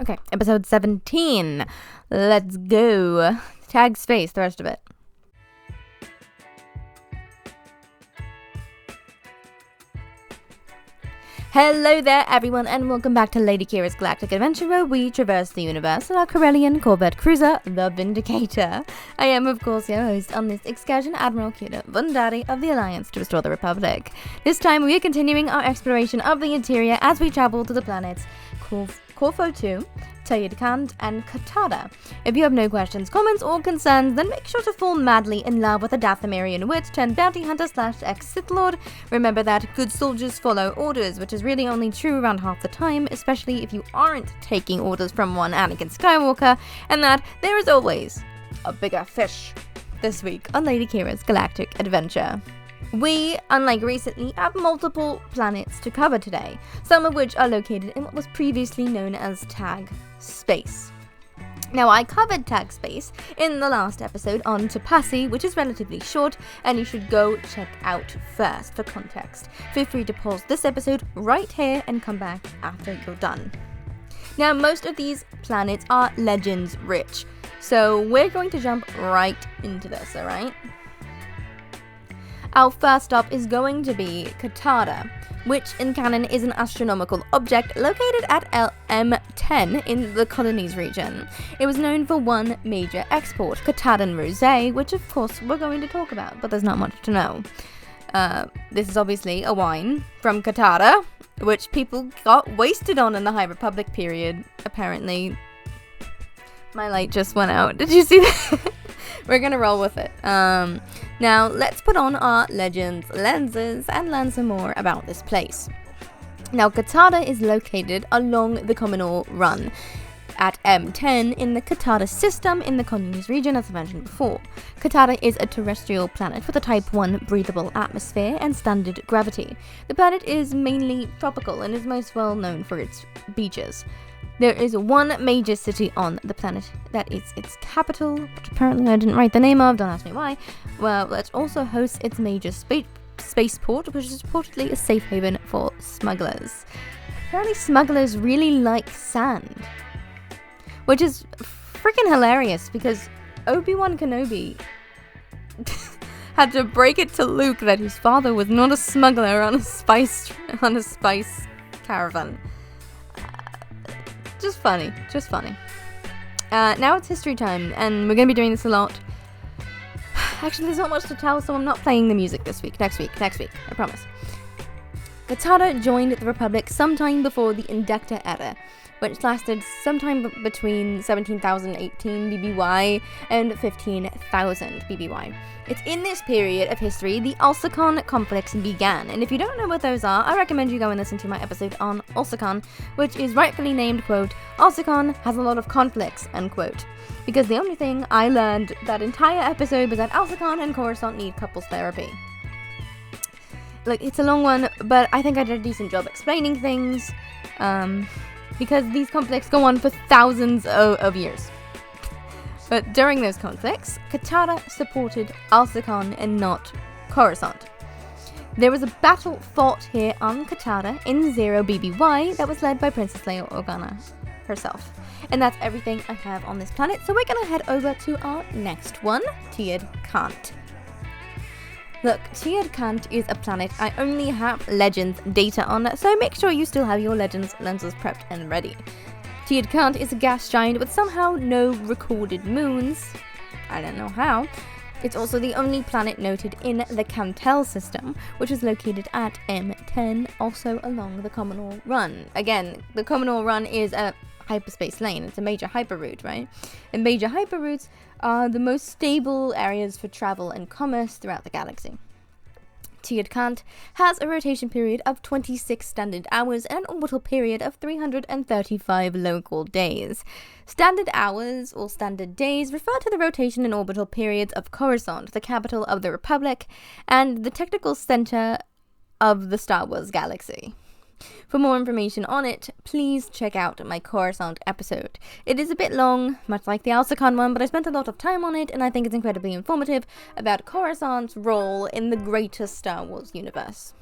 Okay, episode 17. Let's go. Tagge Space, the rest of it. Hello there, everyone, and welcome back to Lady Qi'ra's Galactic Adventure, where we traverse the universe in our Correlian Corvette Cruiser, the Vindicator. I am, of course, your host on this excursion, Admiral Qi'ra Vundari of the Alliance to restore the Republic. This time, we are continuing our exploration of the interior as we travel to the planets Korfo 2, Tyed, Kant, and Kattad. If you have no questions, comments, or concerns, then make sure to fall madly in love with a Dathomirian wit turned bounty hunter / ex-Sith Lord. Remember that good soldiers follow orders, which is really only true around half the time, especially if you aren't taking orders from one Anakin Skywalker, and that there is always a bigger fish. This week on Lady Qi'ra's Galactic Adventure. We, unlike recently, have multiple planets to cover today, some of which are located in what was previously known as Tagge Space. Now, I covered Tagge Space in the last episode on Tapassi, which is relatively short, and you should go check out first for context. Feel free to pause this episode right here and come back after you're done. Now, most of these planets are legends rich, so we're going to jump right into this, alright? Our first stop is going to be Kattad, which in canon is an astronomical object located at M10 in the colonies region. It was known for one major export, Kattadan Rosé, which of course we're going to talk about, but there's not much to know. This is obviously a wine from Kattad, which people got wasted on in the High Republic period, apparently. My light just went out. Did you see that? We're gonna roll with it. Now, let's put on our Legends lenses and learn some more about this place. Now, Kattad is located along the Cominor Run at M10 in the Kattad system in the colonies region, as I mentioned before. Kattad is a terrestrial planet with a Type 1 breathable atmosphere and standard gravity. The planet is mainly tropical and is most well known for its beaches. There is one major city on the planet that is its capital, which apparently I didn't write the name of, don't ask me why. Well, it also hosts its major spaceport, which is reportedly a safe haven for smugglers. Apparently smugglers really like sand, which is freaking hilarious because Obi-Wan Kenobi had to break it to Luke that his father was not a smuggler on a spice caravan. Just funny. Now it's history time, and we're going to be doing this a lot. Actually, there's not much to tell, so I'm not playing the music this week. Next week, I promise. Kattad joined the Republic sometime before the Indector era, which lasted sometime between 17,018 BBY and 15,000 BBY. It's in this period of history the Ulsicon conflicts began, and if you don't know what those are, I recommend you go and listen to my episode on Ulsicon, which is rightfully named, quote, Ulsicon has a lot of conflicts, unquote. Because the only thing I learned that entire episode was that Ulsicon and Coruscant need couples therapy. Look, it's a long one, but I think I did a decent job explaining things, because these conflicts go on for thousands of years. But during those conflicts, Kattad supported Ulsicon and not Coruscant. There was a battle fought here on Kattad in 0 BBY that was led by Princess Leia Organa herself. And that's everything I have on this planet, so we're gonna head over to our next one, Tyed Kant. Look, Tyed Kant is a planet I only have Legends data on, so make sure you still have your Legends lenses prepped and ready. Tyed Kant is a gas giant with somehow no recorded moons. I don't know how. It's also the only planet noted in the Cantel system, which is located at M10, also along the Cominor Run. Again, the Cominor Run is a hyperspace lane. It's a major hyperroute, right? And major hyperroutes are the most stable areas for travel and commerce throughout the galaxy. Tyed Kant has a rotation period of 26 standard hours and an orbital period of 335 local days. Standard hours, or standard days, refer to the rotation and orbital periods of Coruscant, the capital of the Republic, and the technical center of the Star Wars galaxy. For more information on it, please check out my Coruscant episode. It is a bit long, much like the Ulsicon one, but I spent a lot of time on it, and I think it's incredibly informative about Coruscant's role in the greater Star Wars universe.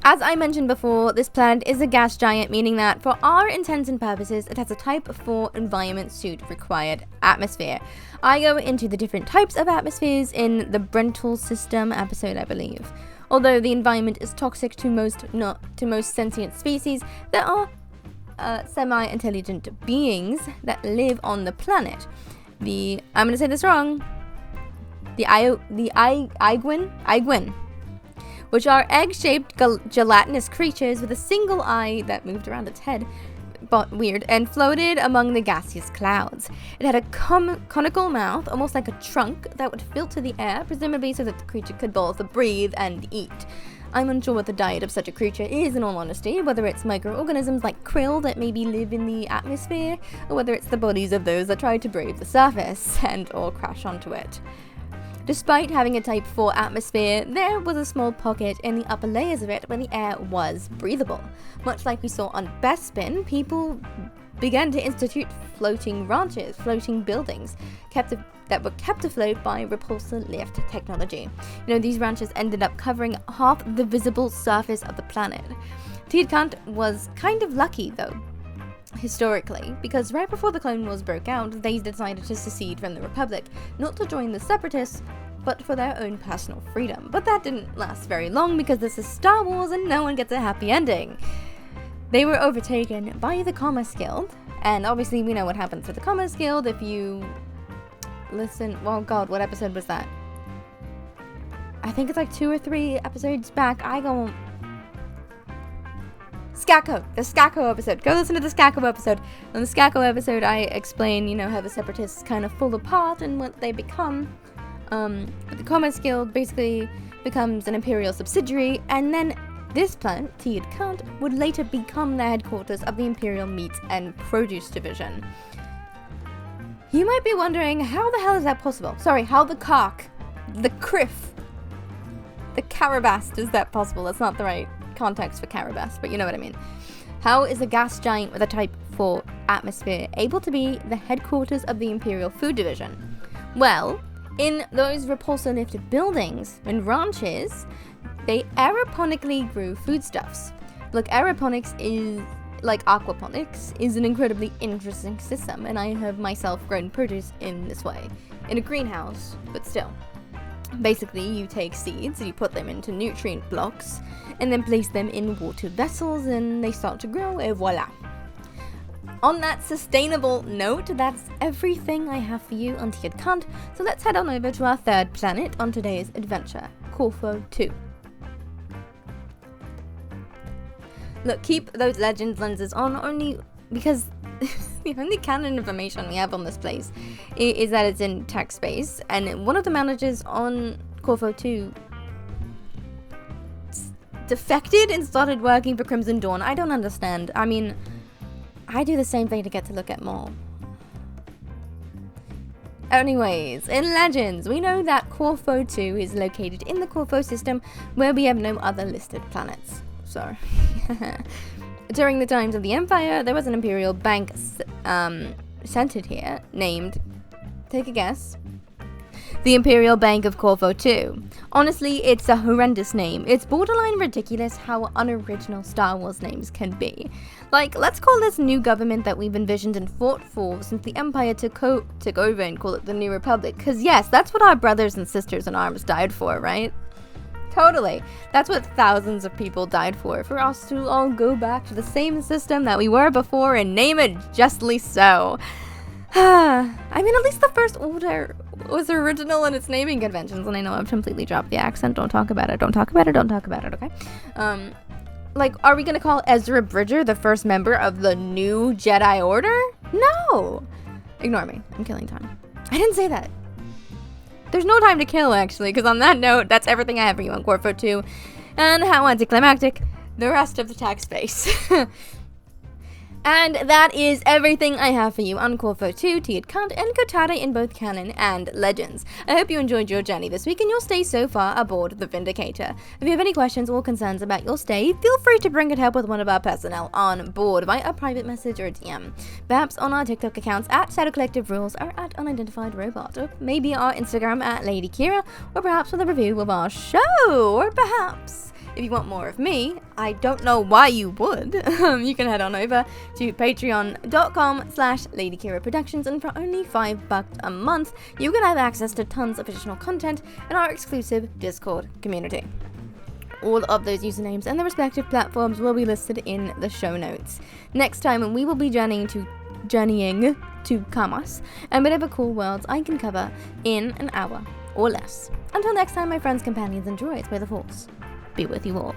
As I mentioned before, this planet is a gas giant, meaning that for our intents and purposes, it has a Type 4 environment suit required atmosphere. I go into the different types of atmospheres in the Brental System episode, I believe. Although the environment is toxic to most sentient species, there are semi-intelligent beings that live on the planet. I'm gonna say this wrong. The Igwin, which are egg-shaped gelatinous creatures with a single eye that moved around its head, but weird, and floated among the gaseous clouds. It had a conical mouth, almost like a trunk, that would filter the air, presumably so that the creature could both breathe and eat. I'm unsure what the diet of such a creature is, in all honesty, whether it's microorganisms like krill that maybe live in the atmosphere, or whether it's the bodies of those that try to brave the surface and or crash onto it. Despite having a Type 4 atmosphere, there was a small pocket in the upper layers of it where the air was breathable. Much like we saw on Bespin, people began to institute floating ranches, floating buildings, that were kept afloat by repulsor lift technology. These ranches ended up covering half the visible surface of the planet. Kant was kind of lucky, though, historically, because right before the Clone Wars broke out, they decided to secede from the Republic, not to join the Separatists, but for their own personal freedom. But that didn't last very long, because this is Star Wars and no one gets a happy ending. They were overtaken by the Commerce Guild, and obviously we know what happens to the Commerce Guild if you listen. Well, God, what episode was that? I think it's like 2 or 3 episodes back. Skako, the Skako episode. Go listen to the Skako episode. On the Skako episode, I explain, how the Separatists kind of fall apart and what they become. The Commerce Guild basically becomes an Imperial subsidiary, and then this planet, Kant, would later become the headquarters of the Imperial Meat and Produce Division. You might be wondering, how the hell is that possible? Sorry, how the Carabast is that possible? That's not the right context for Carabast, but you know what I mean. How is a gas giant with a Type 4 atmosphere able to be the headquarters of the Imperial Food Division? Well, in those repulsor lifted buildings and ranches, they aeroponically grew foodstuffs. Look, aeroponics is like aquaponics, is an incredibly interesting system, and I have myself grown produce in this way, in a greenhouse, but still. Basically, you take seeds and you put them into nutrient blocks and then place them in water vessels and they start to grow, et voila. On that sustainable note, that's everything I have for you on Kant, so let's head on over to our third planet on today's adventure, Korfo 2. Look, keep those Legends lenses on only because the only canon information we have on this place is that it's in Tagge Space, and one of the managers on Korfo 2 defected and started working for Crimson Dawn. I don't understand. I mean, I do the same thing to get to look at more. Anyways, in Legends, we know that Korfo 2 is located in the Korfo system, where we have no other listed planets. So, during the times of the Empire, there was an Imperial bank centered here, named, take a guess, the Imperial Bank of Korfo 2. Honestly, it's a horrendous name. It's borderline ridiculous how unoriginal Star Wars names can be. Like, let's call this new government that we've envisioned and fought for since the Empire took over and call it the New Republic. Because yes, that's what our brothers and sisters in arms died for, right? Totally. That's what thousands of people died for us to all go back to the same system that we were before and name it justly so. I mean, at least the First Order was original in its naming conventions, and I know I've completely dropped the accent. Don't talk about it, okay? Like, are we gonna call Ezra Bridger the first member of the new Jedi Order? No! Ignore me. I'm killing time. I didn't say that. There's no time to kill, actually, because on that note, that's everything I have for you on Korfo 2. And how anticlimactic, the rest of the Tagge Space. And that is everything I have for you on Korfo 2, Kant, and Kattad in both canon and Legends. I hope you enjoyed your journey this week and your stay so far aboard the Vindicator. If you have any questions or concerns about your stay, feel free to bring it up with one of our personnel on board via a private message or DM. Perhaps on our TikTok accounts at Shadow Collective Rules or at Unidentified Robot, or maybe our Instagram at Lady Qi'ra, or perhaps with a review of our show, or perhaps If you want more of me, I don't know why you would. You can head on over to patreon.com/Lady Qi'ra Productions, and for only $5 a month, you can have access to tons of additional content in our exclusive Discord community. All of those usernames and their respective platforms will be listed in the show notes. Next time, we will be journeying to Kamas and whatever cool worlds I can cover in an hour or less. Until next time, my friends, companions, and droids, may the Force be with you all.